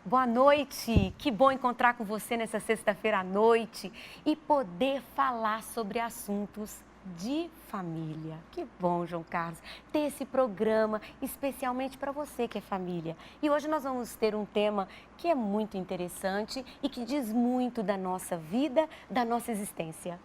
Boa noite, que bom encontrar com você nessa sexta-feira à noite e poder falar sobre assuntos de família. Que bom, João Carlos, ter esse programa especialmente para você que é família. E hoje nós vamos ter um tema que é muito interessante e que diz muito da nossa vida, da nossa existência.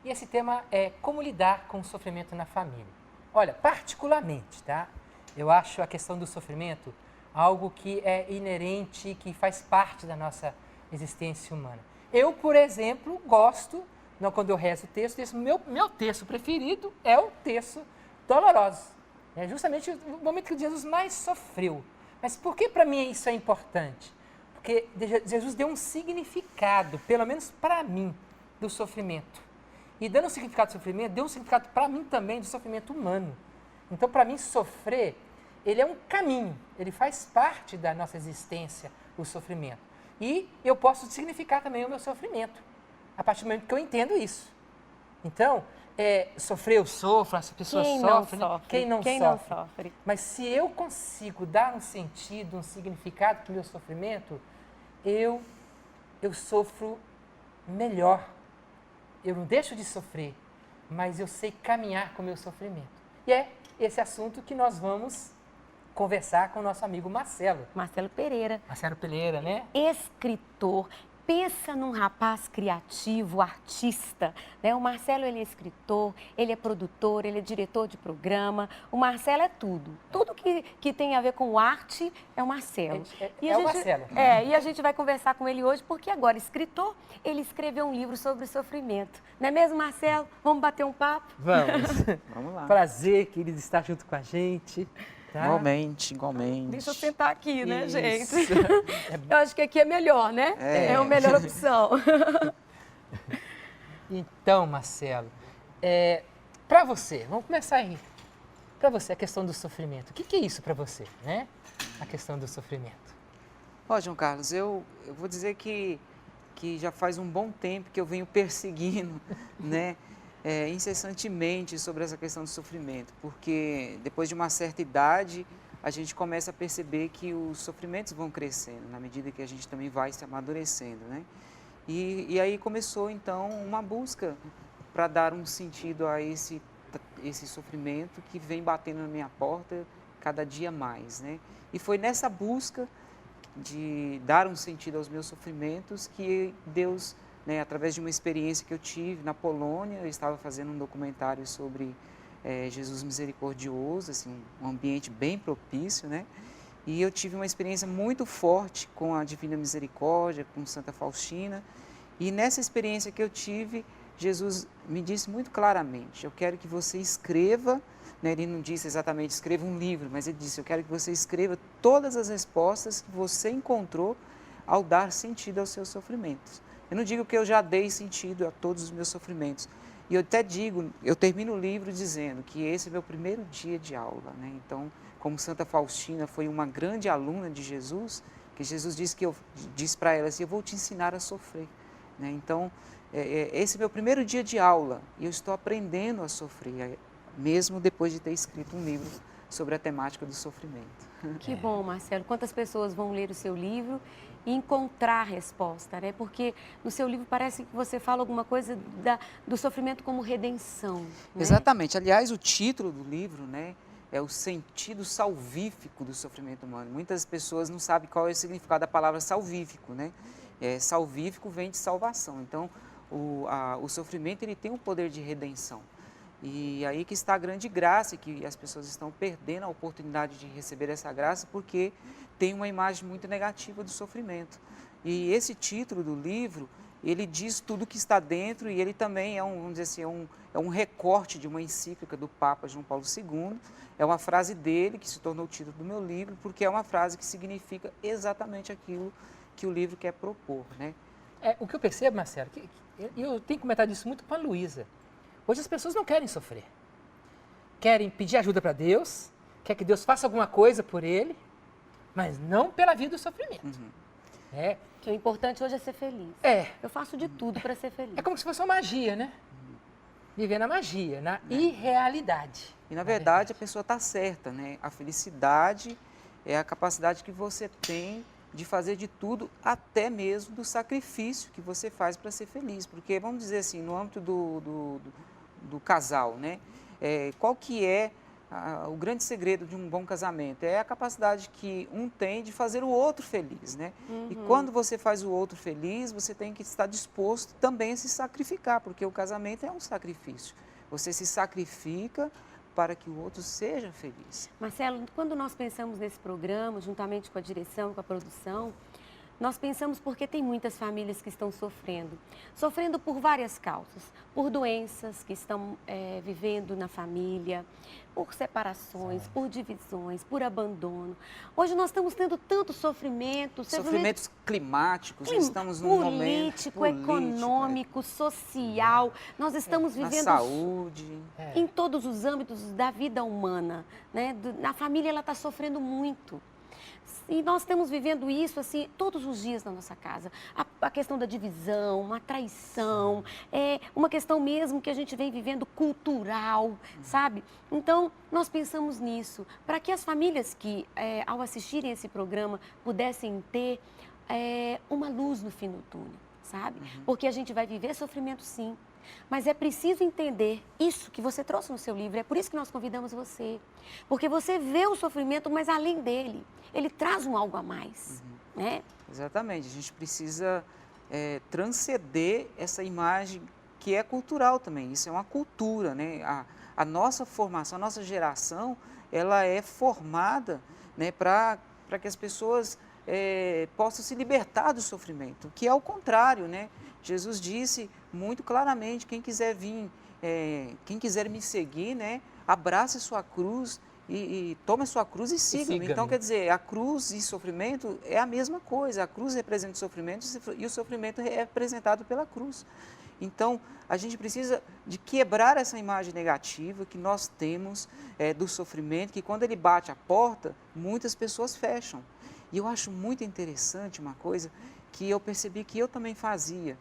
E esse tema é como lidar com o sofrimento na família. Olha, particularmente, tá? Eu acho a questão do sofrimento algo que é inerente, que faz parte da nossa existência humana. Eu, por exemplo, gosto, quando eu rezo o texto, meu texto preferido é o texto doloroso. É justamente o momento que Jesus mais sofreu. Mas por que para mim isso é importante? Porque Jesus deu um significado, pelo menos para mim, do sofrimento. E dando um significado do sofrimento, deu um significado para mim também do sofrimento humano. Então, para mim, sofrer, ele é um caminho, ele faz parte da nossa existência, o sofrimento. E eu posso significar também o meu sofrimento, a partir do momento que eu entendo isso. Então, sofrer eu sofro, as pessoas sofrem, Quem não sofre? Mas se eu consigo dar um sentido, um significado para o meu sofrimento, eu sofro melhor. Eu não deixo de sofrer, mas eu sei caminhar com o meu sofrimento. E é esse assunto que nós vamos conversar com o nosso amigo Marcelo. Marcelo Pereira. Marcelo Pereira, né? Escritor. Pensa num rapaz criativo, artista, né? O Marcelo, ele é escritor, ele é produtor, ele é diretor de programa. O Marcelo é tudo. Tudo que tem a ver com arte é o Marcelo. O Marcelo. E a gente vai conversar com ele hoje porque agora, escritor, ele escreveu um livro sobre sofrimento. Não é mesmo, Marcelo? Vamos bater um papo? Vamos. Vamos lá. Prazer, querido, estar junto com a gente. Tá? Igualmente. Deixa eu sentar aqui, né, Isso. gente? Eu acho que aqui é melhor, né? É a melhor opção. Então, Marcelo, para você, vamos começar aí. Para você, a questão do sofrimento. O que é isso para você, né? A questão do sofrimento. Ó, João Carlos, eu vou dizer que já faz um bom tempo que eu venho perseguindo, né? Incessantemente sobre essa questão do sofrimento, porque depois de uma certa idade a gente começa a perceber que os sofrimentos vão crescendo na medida que a gente também vai se amadurecendo, né? E aí começou então uma busca para dar um sentido a esse sofrimento que vem batendo na minha porta cada dia mais, né? E foi nessa busca de dar um sentido aos meus sofrimentos que Deus, né, através de uma experiência que eu tive na Polônia, eu estava fazendo um documentário sobre Jesus misericordioso, assim, um ambiente bem propício, né? E eu tive uma experiência muito forte com a Divina Misericórdia, com Santa Faustina. E nessa experiência que eu tive, Jesus me disse muito claramente, eu quero que você escreva, né? Ele não disse exatamente escreva um livro, mas ele disse, eu quero que você escreva todas as respostas que você encontrou ao dar sentido aos seus sofrimentos. Eu não digo que eu já dei sentido a todos os meus sofrimentos. E eu até digo, eu termino o livro dizendo que esse é meu primeiro dia de aula, né? Então, como Santa Faustina foi uma grande aluna de Jesus, que Jesus disse para ela assim, eu vou te ensinar a sofrer, né? Então, esse é meu primeiro dia de aula e eu estou aprendendo a sofrer, mesmo depois de ter escrito um livro sobre a temática do sofrimento. Que bom, Marcelo. Quantas pessoas vão ler o seu livro e encontrar a resposta, né? Porque no seu livro parece que você fala alguma coisa do sofrimento como redenção, né? Exatamente. Aliás, o título do livro, né, é o sentido salvífico do sofrimento humano. Muitas pessoas não sabem qual é o significado da palavra salvífico, né? Salvífico vem de salvação. Então, o sofrimento ele tem um poder de redenção. E aí que está a grande graça, que as pessoas estão perdendo a oportunidade de receber essa graça porque tem uma imagem muito negativa do sofrimento. E esse título do livro, ele diz tudo que está dentro e ele também vamos dizer assim, é um recorte de uma encíclica do Papa João Paulo II. É uma frase dele que se tornou o título do meu livro, porque é uma frase que significa exatamente aquilo que o livro quer propor, né? O que eu percebo, Marcelo, e eu tenho comentado isso muito com a Luísa. Hoje as pessoas não querem sofrer. Querem pedir ajuda para Deus, quer que Deus faça alguma coisa por ele, mas não pela vida do sofrimento. Uhum. Que o importante hoje é ser feliz. Eu faço de tudo para ser feliz. É como se fosse uma magia, né? Viver na magia, na irrealidade. E na verdade a pessoa está certa, né? A felicidade é a capacidade que você tem de fazer de tudo, até mesmo do sacrifício que você faz para ser feliz. Porque, vamos dizer assim, no âmbito do casal, né? Qual que é o grande segredo de um bom casamento? É a capacidade que um tem de fazer o outro feliz, né? E quando você faz o outro feliz, você tem que estar disposto também a se sacrificar, porque o casamento é um sacrifício. Você se sacrifica para que o outro seja feliz. Marcelo, quando nós pensamos nesse programa, juntamente com a direção, com a produção, nós pensamos porque tem muitas famílias que estão sofrendo por várias causas, por doenças que estão vivendo na família, por separações, por divisões, por abandono. Hoje nós estamos tendo tanto sofrimento. Sofrimentos climáticos, estamos num momento político, econômico, social. Nós estamos vivendo na saúde, em todos os âmbitos da vida humana, né? Na família ela está sofrendo muito. E nós estamos vivendo isso assim todos os dias na nossa casa. A questão da divisão, a traição, uma questão mesmo que a gente vem vivendo cultural, sabe? Então, nós pensamos nisso, para que as famílias que, ao assistirem esse programa, pudessem ter uma luz no fim do túnel, sabe? Porque a gente vai viver sofrimento, sim. Mas é preciso entender isso que você trouxe no seu livro. É por isso que nós convidamos você. Porque você vê o sofrimento, mas além dele, ele traz um algo a mais, né? Exatamente. A gente precisa transcender essa imagem que é cultural também. Isso é uma cultura, né? A nossa formação, a nossa geração, ela é formada, né, para que as pessoas possam se libertar do sofrimento, que é o contrário, né? Jesus disse muito claramente, quem quiser vir, quem quiser me seguir, né, abrace sua cruz e tome a sua cruz e siga-me. Então, quer dizer, a cruz e sofrimento é a mesma coisa. A cruz representa o sofrimento e o sofrimento é representado pela cruz. Então, a gente precisa de quebrar essa imagem negativa que nós temos do sofrimento, que quando ele bate a porta, muitas pessoas fecham. E eu acho muito interessante uma coisa que eu percebi que eu também fazia.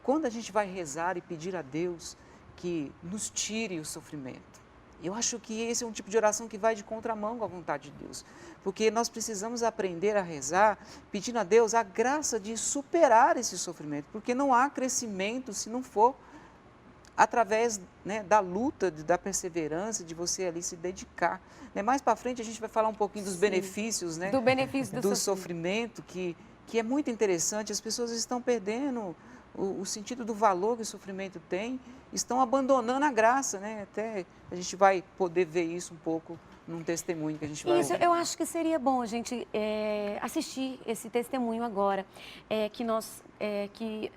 Quando a gente vai rezar e pedir a Deus que nos tire o sofrimento, eu acho que esse é um tipo de oração que vai de contramão com a vontade de Deus. Porque nós precisamos aprender a rezar pedindo a Deus a graça de superar esse sofrimento. Porque não há crescimento se não for através, né, da luta, da perseverança, de você ali se dedicar. Né? Mais para frente a gente vai falar um pouquinho dos benefícios, né, do sofrimento, que é muito interessante. As pessoas estão perdendo o sentido do valor que o sofrimento tem, estão abandonando a graça, né? Até a gente vai poder ver isso um pouco num testemunho que a gente vai ouvir. Eu acho que seria bom a gente assistir esse testemunho agora, que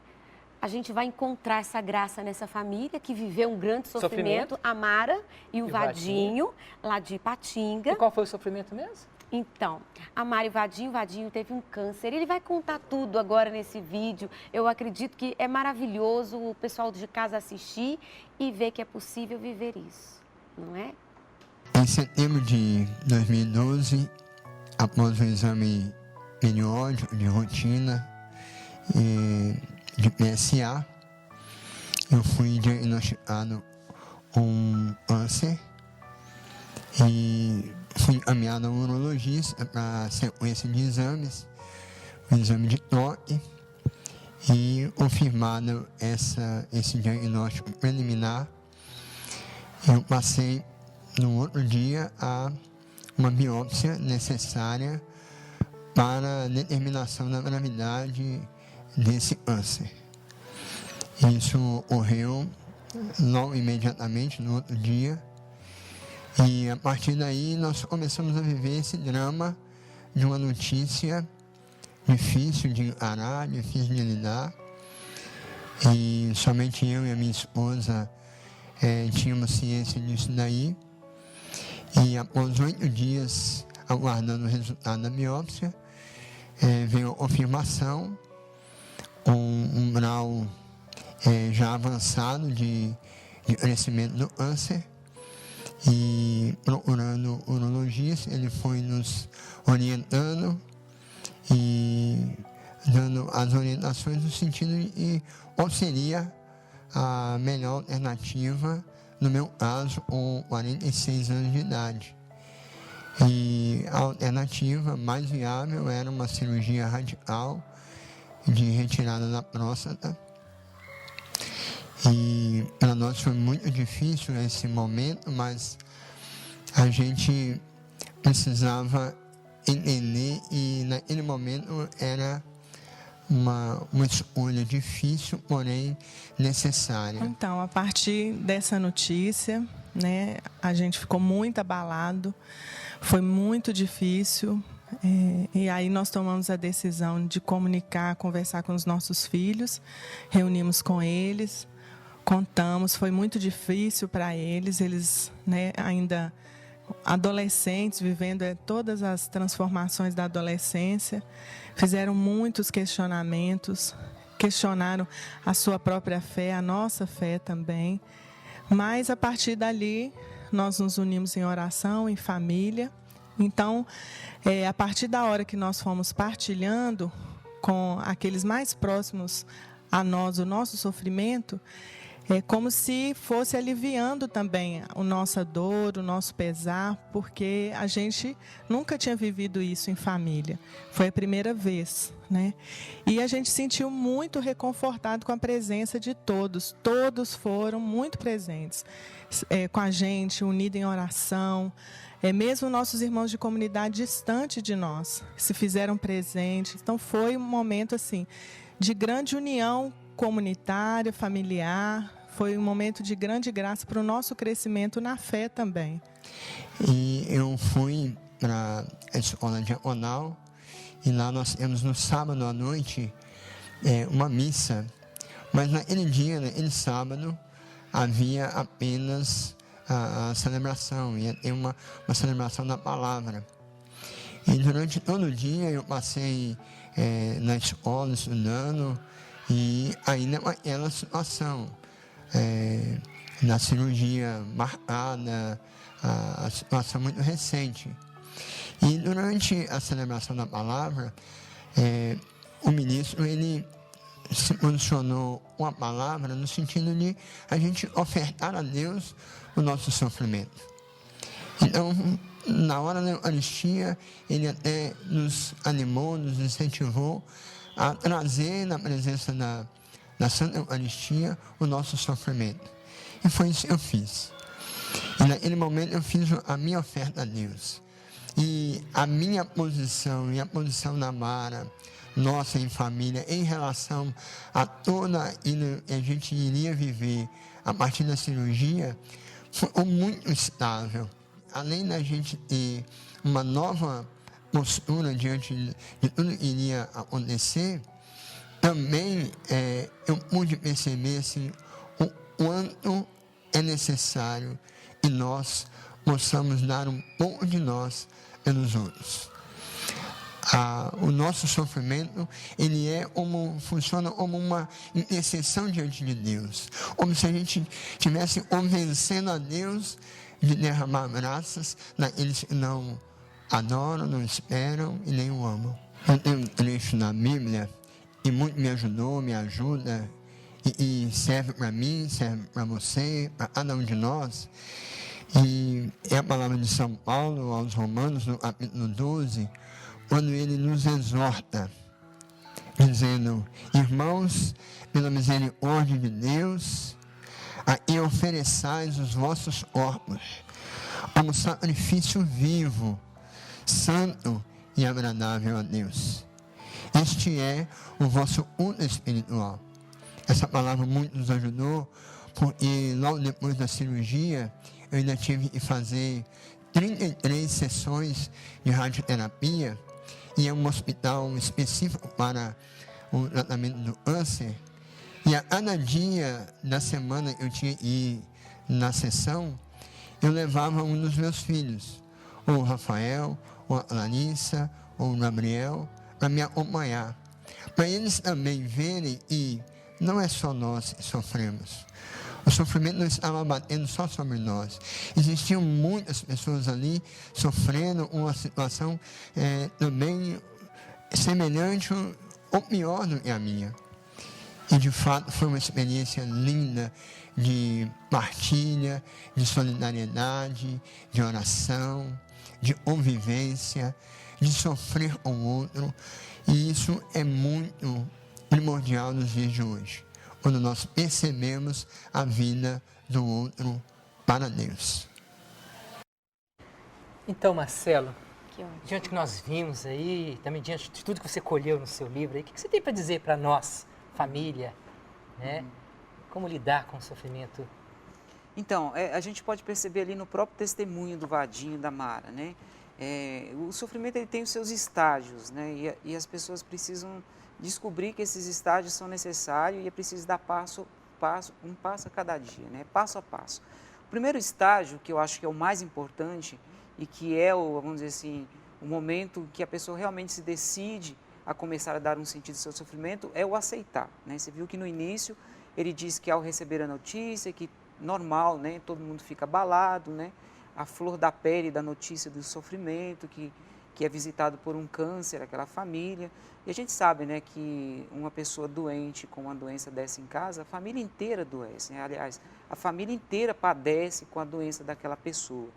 a gente vai encontrar essa graça nessa família que viveu um grande sofrimento, a Mara e o Vadinho, lá de Ipatinga. E qual foi o sofrimento mesmo? Então, a Mara e o Vadinho teve um câncer. Ele vai contar tudo agora nesse vídeo. Eu acredito que é maravilhoso o pessoal de casa assistir e ver que é possível viver isso, não é? Em setembro de 2012, após o exame periódico de rotina de PSA, eu fui diagnosticado com câncer e fui encaminhado ao urologista para a sequência de exames, o exame de toque, e confirmado esse diagnóstico preliminar, eu passei no outro dia a uma biópsia necessária para a determinação da gravidade desse câncer. Isso ocorreu logo imediatamente no outro dia. E a partir daí nós começamos a viver esse drama de uma notícia difícil de encarar, difícil de lidar. E somente eu e a minha esposa tínhamos ciência disso daí. E após 8 dias aguardando o resultado da biópsia, veio a confirmação com um grau já avançado de crescimento do câncer. E procurando o urologista, ele foi nos orientando e dando as orientações no sentido de qual seria a melhor alternativa, no meu caso, com 46 anos de idade. E a alternativa mais viável era uma cirurgia radical de retirada da próstata. E para nós foi muito difícil esse momento, mas a gente precisava entender e naquele momento era uma escolha difícil, porém necessária. Então, a partir dessa notícia, né, a gente ficou muito abalado, foi muito difícil, e aí nós tomamos a decisão de comunicar, conversar com os nossos filhos, reunimos com eles, contamos, foi muito difícil para eles, né, ainda adolescentes, vivendo todas as transformações da adolescência, fizeram muitos questionamentos, questionaram a sua própria fé, a nossa fé também. Mas, a partir dali, nós nos unimos em oração, em família. Então, a partir da hora que nós fomos partilhando com aqueles mais próximos a nós o nosso sofrimento, é como se fosse aliviando também a nossa dor, o nosso pesar, porque a gente nunca tinha vivido isso em família. Foi a primeira vez, né? E a gente sentiu muito reconfortado com a presença de todos. Todos foram muito presentes com a gente, unidos em oração. Mesmo nossos irmãos de comunidade distante de nós se fizeram presentes. Então, foi um momento assim de grande união comunitária, familiar, foi um momento de grande graça para o nosso crescimento na fé também. E eu fui para a escola diaconal e lá nós temos no sábado à noite uma missa, mas naquele dia, naquele sábado, havia apenas a celebração, ia ter uma celebração da palavra. E durante todo o dia eu passei na escola estudando, e ainda naquela situação, na cirurgia marcada, a situação muito recente. E durante a celebração da palavra, o ministro ele se posicionou com a palavra no sentido de a gente ofertar a Deus o nosso sofrimento. Então, na hora da Eucaristia, ele até nos animou, nos incentivou a trazer na presença da Santa Eucaristia o nosso sofrimento. E foi isso que eu fiz. E naquele momento eu fiz a minha oferta a Deus. E a minha posição e a posição da Mara, nossa em família, em relação a toda aquilo que a gente iria viver a partir da cirurgia, foi muito estável. Além da gente ter uma nova postura diante de tudo que iria acontecer, também eu pude perceber assim, o quanto é necessário que nós possamos dar um pouco de nós pelos outros. O nosso sofrimento, ele funciona como uma intercessão diante de Deus, como se a gente estivesse convencendo a Deus de derramar graças naqueles que não adoram, não esperam e nem o amam. Eu tenho um trecho na Bíblia e muito me ajudou, me ajuda e serve para mim, serve para você, para cada um de nós. E é a palavra de São Paulo aos Romanos, no capítulo 12, quando ele nos exorta, dizendo: irmãos, pela misericórdia de Deus, a quem ofereçais os vossos corpos como sacrifício vivo, santo e agradável a Deus. Este é o vosso culto espiritual. Essa palavra muito nos ajudou, porque logo depois da cirurgia, eu ainda tive que fazer 33 sessões de radioterapia, e é um hospital específico para o tratamento do câncer. E a cada dia da semana eu tinha que ir na sessão, eu levava um dos meus filhos, ou o Rafael, ou a Larissa, ou o Gabriel, para me acompanhar. Para eles também verem que não é só nós que sofremos. O sofrimento não estava batendo só sobre nós. Existiam muitas pessoas ali sofrendo uma situação também semelhante ou pior do que a minha. E de fato foi uma experiência linda de partilha, de solidariedade, de oração. de convivência, de sofrer com o outro. E isso é muito primordial nos dias de hoje, quando nós percebemos a vida do outro para Deus. Então, Marcelo, Que ótimo. diante do que nós vimos aí, também diante de tudo que você colheu no seu livro aí, o que você tem para dizer para nós, família, né? Como lidar com o sofrimento? Então, a gente pode perceber ali no próprio testemunho do Vadinho, da Mara, né? O sofrimento ele tem os seus estágios, né? E as pessoas precisam descobrir que esses estágios são necessários e é preciso dar um passo a cada dia, né? Passo a passo. O primeiro estágio, que eu acho que é o mais importante e que é, vamos dizer assim, o momento que a pessoa realmente se decide a começar a dar um sentido ao seu sofrimento, é o aceitar, né? Você viu que no início ele disse que ao receber a notícia, que normal, né? Todo mundo fica abalado, né? A flor da pele da notícia do sofrimento, que é visitado por um câncer, aquela família. E a gente sabe, né, que uma pessoa doente com uma doença dessa em casa, a família inteira adoece, né? Aliás, a família inteira padece com a doença daquela pessoa.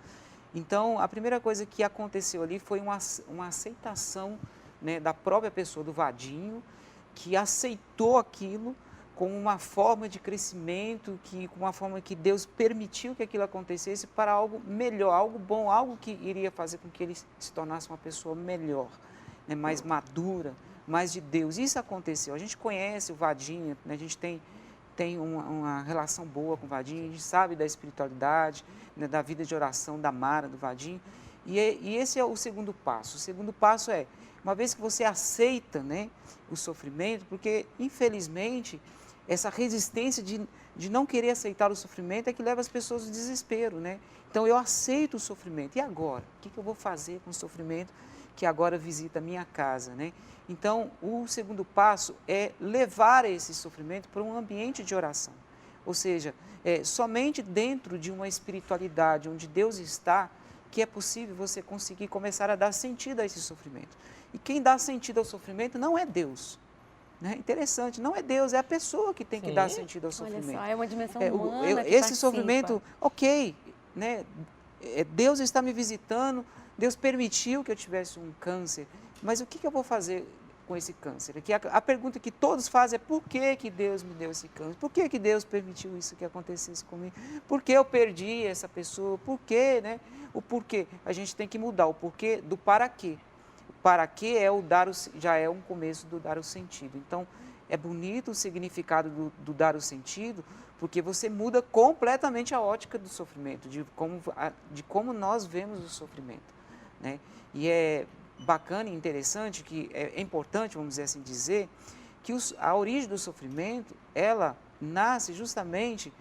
Então, a primeira coisa que aconteceu ali foi uma aceitação, né, da própria pessoa, do Vadinho, que aceitou aquilo como uma forma de crescimento, com uma forma que Deus permitiu que aquilo acontecesse para algo melhor, algo bom, algo que iria fazer com que ele se tornasse uma pessoa melhor, né, mais madura, mais de Deus. Isso aconteceu. A gente conhece o Vadinho, né, a gente tem uma relação boa com o Vadinho, a gente sabe da espiritualidade, né, da vida de oração da Mara, do Vadinho. E esse é o segundo passo. O segundo passo é, uma vez que você aceita, né, o sofrimento, porque infelizmente essa resistência de não querer aceitar o sofrimento é que leva as pessoas ao desespero, né? Então eu aceito o sofrimento, e agora? O que eu vou fazer com o sofrimento que agora visita a minha casa, né? Então o segundo passo é levar esse sofrimento para um ambiente de oração, ou seja, somente dentro de uma espiritualidade onde Deus está, que é possível você conseguir começar a dar sentido a esse sofrimento. E quem dá sentido ao sofrimento não é Deus. Né? Interessante, não é Deus, é a pessoa que tem que dar sentido ao sofrimento. Olha só, é uma dimensão humana que esse participa. sofrimento, ok, né? Deus está me visitando, Deus permitiu que eu tivesse um câncer, mas o que eu vou fazer com esse câncer? Aqui a pergunta que todos fazem é por que Deus me deu esse câncer? Por que Deus permitiu isso que acontecesse comigo? Por que eu perdi essa pessoa? Por quê, né? O porquê. A gente tem que mudar o porquê do para quê. Para quê já é um começo do dar o sentido. Então, é bonito o significado do dar o sentido, porque você muda completamente a ótica do sofrimento, de como nós vemos o sofrimento, né? E é bacana e interessante, que é importante, vamos dizer assim, dizer, que a origem do sofrimento, ela nasce justamente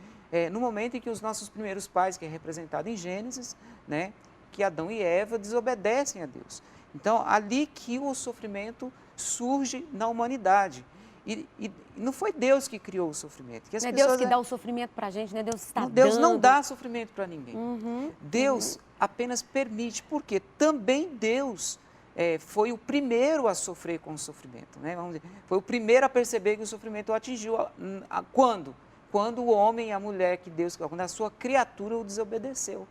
no momento em que os nossos primeiros pais, que é representado em Gênesis, né, que Adão e Eva desobedecem a Deus. Então, ali que o sofrimento surge na humanidade. E não foi Deus que criou o sofrimento. Que não é Deus que dá o sofrimento para a gente, né? Deus está Deus dando. não dá sofrimento para ninguém. Deus apenas permite, porque também Deus foi o primeiro a sofrer com o sofrimento. Né? Vamos dizer, foi o primeiro a perceber que o sofrimento o atingiu. Quando? Quando o homem e a mulher que Deus criou, quando a sua criatura o desobedeceu.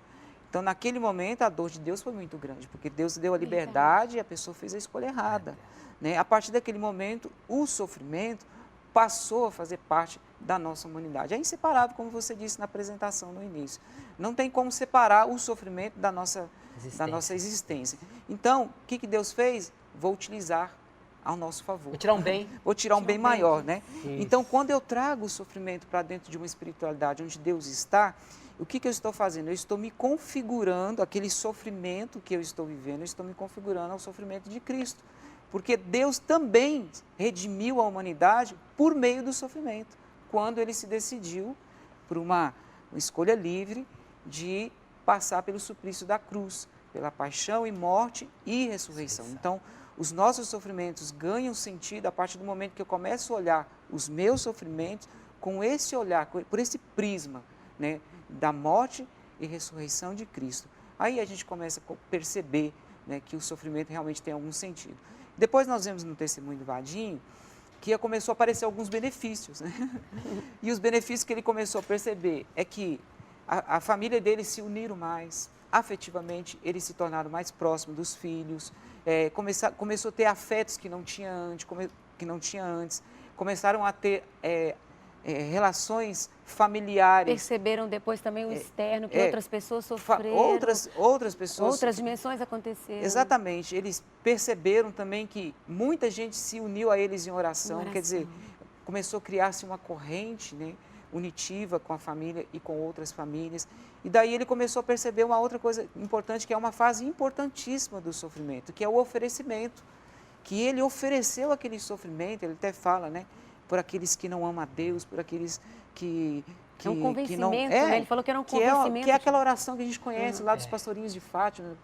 Então, naquele momento, a dor de Deus foi muito grande, porque Deus deu a liberdade e a pessoa fez a escolha errada. Né? A partir daquele momento, o sofrimento passou a fazer parte da nossa humanidade. É inseparável, como você disse na apresentação no início. Não tem como separar o sofrimento da nossa existência. Então, o que Deus fez? Vou utilizar ao nosso favor. Vou tirar um bem. Vou tirar um bem maior, né? Isso. Então, quando eu trago o sofrimento para dentro de uma espiritualidade onde Deus está, o que eu estou fazendo? Eu estou me configurando, aquele sofrimento que eu estou vivendo, eu estou me configurando ao sofrimento de Cristo. Porque Deus também redimiu a humanidade por meio do sofrimento, quando Ele se decidiu por uma escolha livre de passar pelo suplício da cruz, pela paixão e morte e ressurreição. Então, os nossos sofrimentos ganham sentido a partir do momento que eu começo a olhar os meus sofrimentos com esse olhar, por esse prisma, né, da morte e ressurreição de Cristo. Aí a gente começa a perceber, né, que o sofrimento realmente tem algum sentido. Depois nós vemos no testemunho do Vadinho que começou a aparecer alguns benefícios. Né? E os benefícios que ele começou a perceber é que a família dele se uniram mais, afetivamente, eles se tornaram mais próximos dos filhos, começou a ter afetos que não tinha antes, começaram a ter relações familiares. Perceberam depois também o externo, que outras pessoas sofreram. Outras pessoas. Outras dimensões aconteceram. Exatamente. Eles perceberam também que muita gente se uniu a eles em oração. Quer dizer, começou a criar-se uma corrente, né, unitiva com a família e com outras famílias. E daí ele começou a perceber uma outra coisa importante, que é uma fase importantíssima do sofrimento, que é o oferecimento. Que ele ofereceu aquele sofrimento, ele até fala, né? Por aqueles que não amam a Deus, por aqueles que é um convencimento, que não, né? Ele falou que era um convencimento. Que é aquela oração que a gente conhece lá dos pastorinhos de Fátima,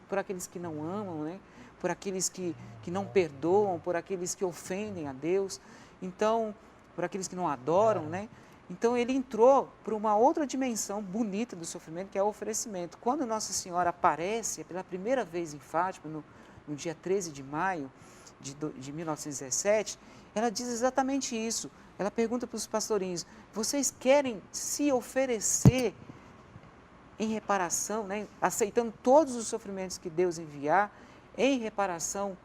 por aqueles que não amam, né? Por aqueles que não perdoam, por aqueles que ofendem a Deus, então, por aqueles que não adoram, né? Então, ele entrou para uma outra dimensão bonita do sofrimento, que é o oferecimento. Quando Nossa Senhora aparece pela primeira vez em Fátima, no dia 13 de maio de 1917, ela diz exatamente isso. Ela pergunta para os pastorinhos, vocês querem se oferecer em reparação, né, aceitando todos os sofrimentos que Deus enviar, em reparação,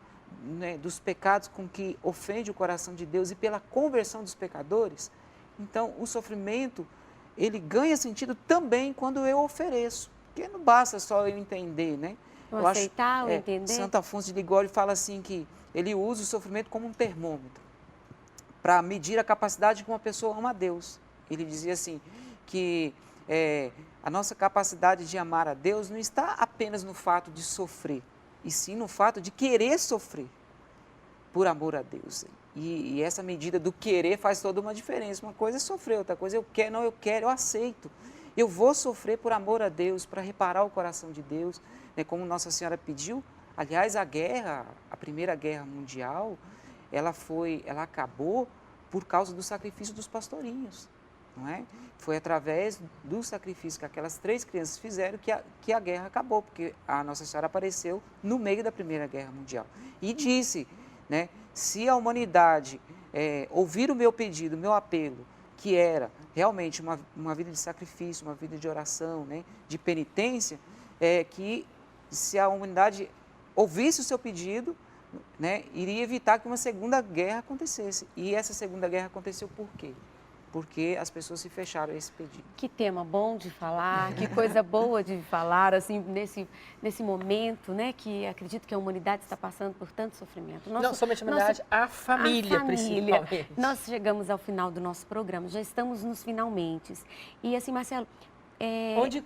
né, dos pecados com que ofende o coração de Deus e pela conversão dos pecadores? Então, o sofrimento, ele ganha sentido também quando eu ofereço, porque não basta só eu entender, né? Eu aceitar, ou entender. Santo Afonso de Ligório fala assim que ele usa o sofrimento como um termômetro para medir a capacidade que uma pessoa ama a Deus. Ele dizia assim, que a nossa capacidade de amar a Deus não está apenas no fato de sofrer, e sim no fato de querer sofrer por amor a Deus. E essa medida do querer faz toda uma diferença. Uma coisa é sofrer, outra coisa eu quero, não eu quero, eu aceito. Eu vou sofrer por amor a Deus, para reparar o coração de Deus, né, como Nossa Senhora pediu. Aliás, a Primeira Guerra Mundial, ela acabou por causa do sacrifício dos pastorinhos, não é? Foi através do sacrifício que aquelas 3 crianças fizeram que a guerra acabou, porque a Nossa Senhora apareceu no meio da Primeira Guerra Mundial. E disse, né, se a humanidade ouvir o meu pedido, o meu apelo, que era realmente uma vida de sacrifício, uma vida de oração, né, de penitência, que se a humanidade ouvisse o seu pedido, né, iria evitar que uma segunda guerra acontecesse. E essa segunda guerra aconteceu por quê? Porque as pessoas se fecharam a esse pedido. Que tema bom de falar, que coisa boa de falar, assim, nesse momento, né, que acredito que a humanidade está passando por tanto sofrimento. Não somente a humanidade, a família, principalmente. Nós chegamos ao final do nosso programa, já estamos nos finalmente. E assim, Marcelo, onde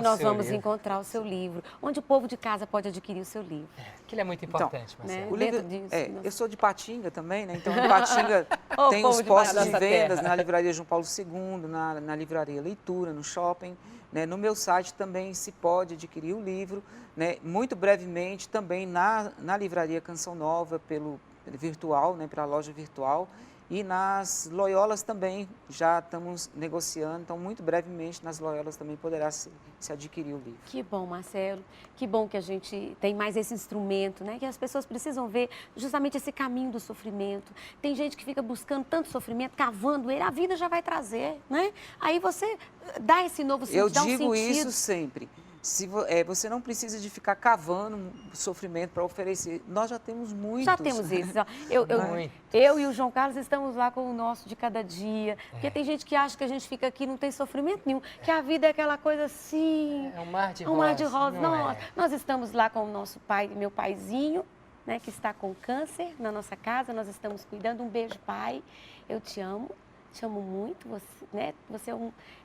nós vamos encontrar o seu livro? Onde o povo de casa pode adquirir o seu livro? Que ele é muito importante, Marcelo. Né? O livro, disso, eu sou de Patinga também, né? Então, em Patinga tem os postos de vendas na Livraria João Paulo II, na Livraria Leitura, no shopping. Né? No meu site também se pode adquirir o livro, né? Muito brevemente também na Livraria Canção Nova, pelo virtual, né? Pela loja virtual. E nas Loyolas também já estamos negociando, então muito brevemente nas Loyolas também poderá se adquirir o livro. Que bom, Marcelo, que bom que a gente tem mais esse instrumento, né? Que as pessoas precisam ver justamente esse caminho do sofrimento. Tem gente que fica buscando tanto sofrimento, cavando ele, a vida já vai trazer, né? Aí você dá esse novo sentido, dá um sentido. Eu digo isso sempre. Você não precisa de ficar cavando sofrimento para oferecer. Nós já temos muitos. Já temos isso. Eu e o João Carlos estamos lá com o nosso de cada dia. Porque tem gente que acha que a gente fica aqui e não tem sofrimento nenhum. Que a vida é aquela coisa assim... É um mar de rosas. Um mar de rosas. Não, nós estamos lá com o nosso pai, meu paizinho, né, que está com câncer na nossa casa. Nós estamos cuidando. Um beijo, pai. Eu te amo. Te amo muito, né? Você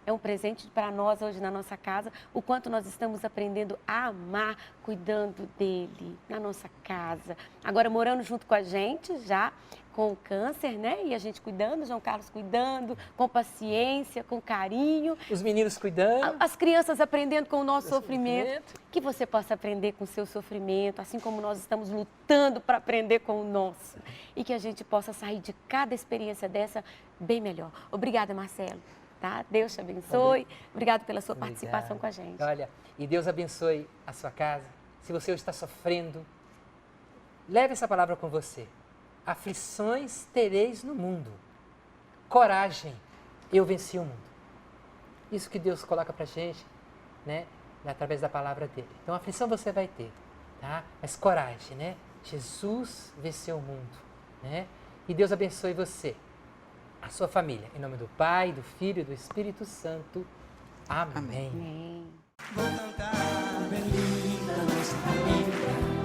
é um presente para nós hoje na nossa casa. O quanto nós estamos aprendendo a amar, cuidando dele na nossa casa. Agora morando junto com a gente, já com o câncer, né? E a gente cuidando, João Carlos cuidando, com paciência, com carinho. Os meninos cuidando. As crianças aprendendo com o nosso sofrimento. Que você possa aprender com o seu sofrimento, assim como nós estamos lutando para aprender com o nosso. E que a gente possa sair de cada experiência dessa bem melhor. Obrigada, Marcelo. Tá? Deus te abençoe. Obrigado pela sua participação com a gente. Olha, e Deus abençoe a sua casa. Se você está sofrendo, leve essa palavra com você. Aflições tereis no mundo. Coragem, eu venci o mundo. Isso que Deus coloca pra gente, né? através da palavra dele. Então, aflição você vai ter, tá? Mas coragem, né? Jesus venceu o mundo, né? E Deus abençoe você, a sua família. Em nome do Pai, do Filho e do Espírito Santo. Amém. Amém. Vou cantar, bem linda nossa família.